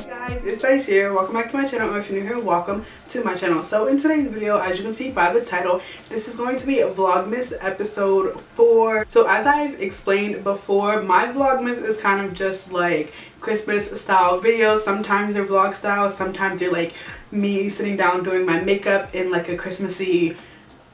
Guys, it's Dice here. Welcome back to my channel, or if you're new here, welcome to my channel. So in today's video, as you can see by the title, this is going to be a Vlogmas episode 4. So as I've explained before, my Vlogmas is kind of just like Christmas style videos. Sometimes they're vlog style, sometimes they're like me sitting down doing my makeup in like a Christmassy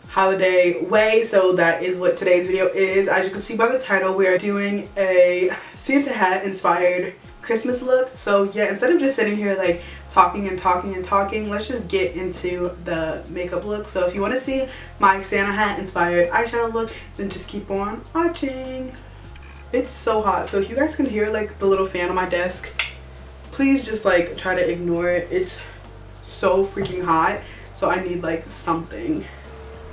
holiday way. So that is what today's video is. As you can see by the title, we are doing a Santa hat inspired Christmas look. So yeah, instead of just sitting here like talking, let's just get into the makeup look. So if you want to see my Santa hat inspired eyeshadow look, then just keep on watching. It's so hot, so if you guys can hear like the little fan on my desk, please just like try to ignore it. It's so freaking hot, so I need like something.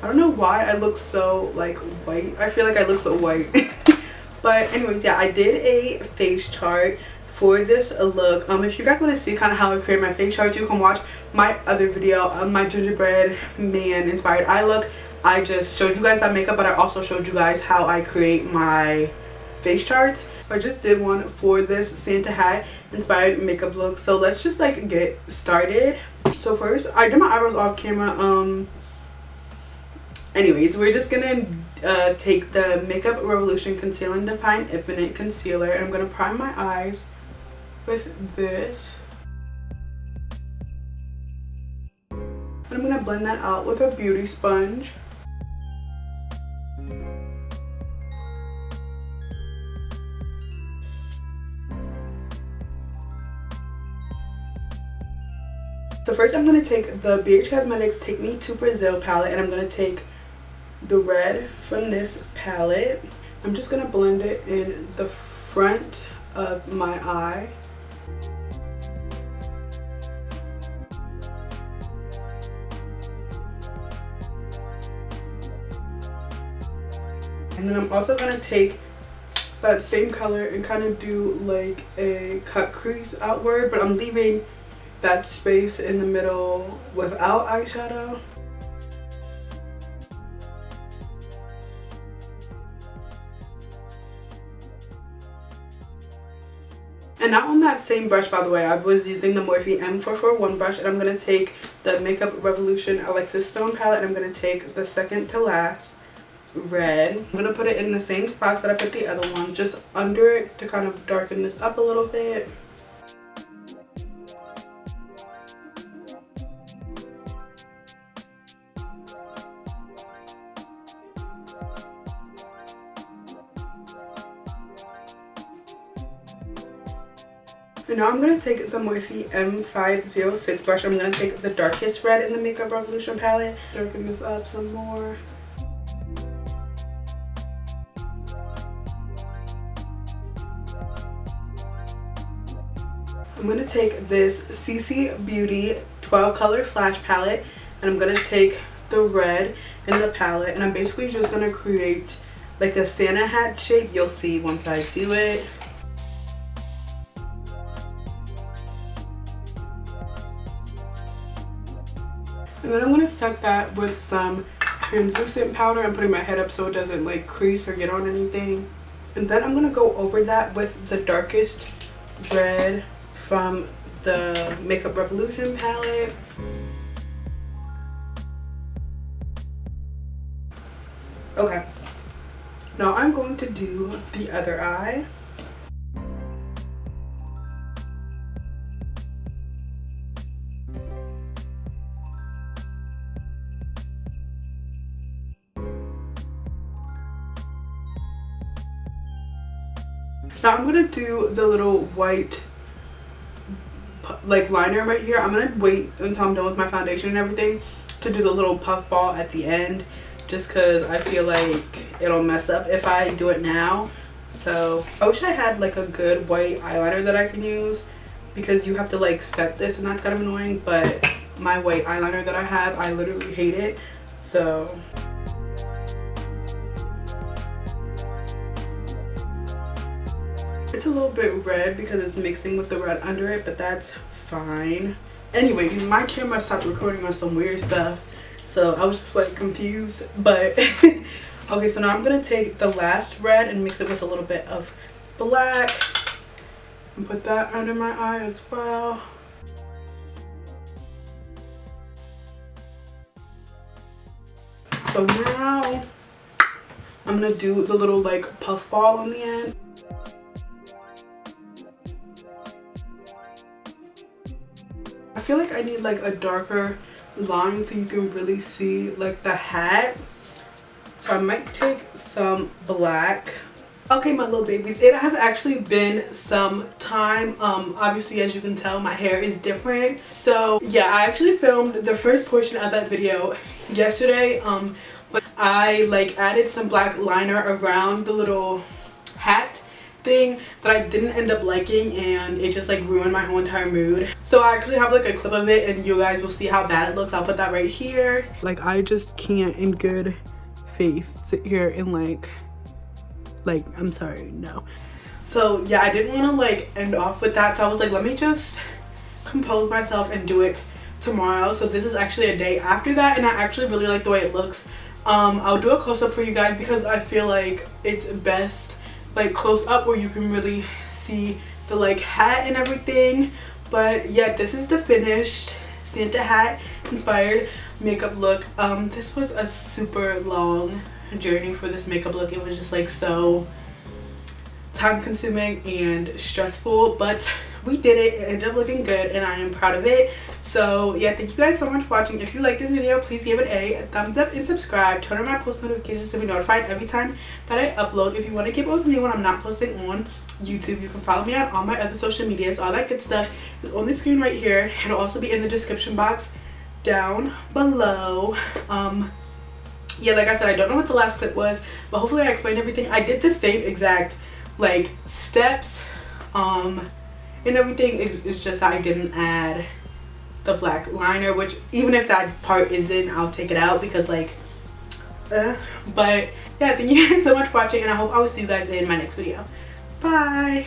I don't know why I look so like white. I feel like I look so white. But anyways, yeah, I did a face chart for this look. If you guys want to see kind of how I create my face chart, you can watch my other video on my gingerbread man inspired eye look. I just showed you guys that makeup, but I also showed you guys how I create my face charts. So I just did one for this Santa hat inspired makeup look. So let's just like get started. So first, I did my eyebrows off camera. Anyways, we're just gonna take the Makeup Revolution Conceal and Define Infinite Concealer, and I'm gonna prime my eyes with this. And I'm gonna blend that out with a beauty sponge. So first I'm going to take the BH Cosmetics Take Me to Brazil palette, and I'm going to take the red from this palette. I'm just going to blend it in the front of my eye. And then I'm also going to take that same color and kind of do like a cut crease outward, but I'm leaving that space in the middle without eyeshadow. And now on that same brush, by the way, I was using the Morphe M441 brush, and I'm going to take the Makeup Revolution Alexis Stone palette, and I'm going to take the second to last red. I'm going to put it in the same spots that I put the other one, just under it to kind of darken this up a little bit. And now I'm going to take the Morphe M506 brush. I'm going to take the darkest red in the Makeup Revolution palette. Darken this up some more. I'm going to take this CC Beauty 12 color flash palette, and I'm going to take the red in the palette, and I'm basically just going to create like a Santa hat shape. You'll see once I do it. And then I'm going to set that with some translucent powder. I'm putting my head up so it doesn't like crease or get on anything. And then I'm going to go over that with the darkest red from the Makeup Revolution palette. Okay. Now I'm going to do the other eye. Now I'm going to do the little white like liner right here. I'm going to wait until I'm done with my foundation and everything to do the little puff ball at the end, just because I feel like it'll mess up if I do it now. So I wish I had like a good white eyeliner that I can use, because you have to like set this, and that's kind of annoying. But my white eyeliner that I have, I literally hate it. So it's a little bit red because it's mixing with the red under it, but that's fine. Anyways, my camera stopped recording on some weird stuff, so I was just like confused. But okay, so now I'm gonna take the last red and mix it with a little bit of black, and put that under my eye as well. So now I'm gonna do the little like puff ball on the end. I feel like I need like a darker line so you can really see like the hat. So I might take some black. Okay, my little babies, it has actually been some time. Obviously, as you can tell, my hair is different. So yeah, I actually filmed the first portion of that video yesterday. But I like added some black liner around the little hat thing that I didn't end up liking, and it just like ruined my whole entire mood. So I actually have like a clip of it and you guys will see how bad it looks. I'll put that right here. Like I just can't in good faith sit here and like I'm sorry, no. So yeah, I didn't want to like end off with that, so I was like, let me just compose myself and do it tomorrow. So this is actually a day after that, and I actually really like the way it looks. I'll do a close-up for you guys because I feel like it's best like close up where you can really see the like hat and everything. But yeah, this is the finished Santa hat inspired makeup look. This was a super long journey for this makeup look. It was just like so time consuming and stressful, but we did it. It ended up looking good and I am proud of it. So yeah, thank you guys so much for watching. If you like this video, please give it a thumbs up and subscribe. Turn on my post notifications to be notified every time that I upload. If you want to keep up with me when I'm not posting on YouTube, you can follow me on all my other social medias. All that good stuff is on the screen right here. It'll also be in the description box down below. Yeah, like I said, I don't know what the last clip was, but hopefully I explained everything. I did the same exact like steps and everything. It's just that I didn't add the black liner, which even if that part is in, I'll take it out because like but yeah, thank you guys so much for watching, and I hope I will see you guys in my next video. Bye.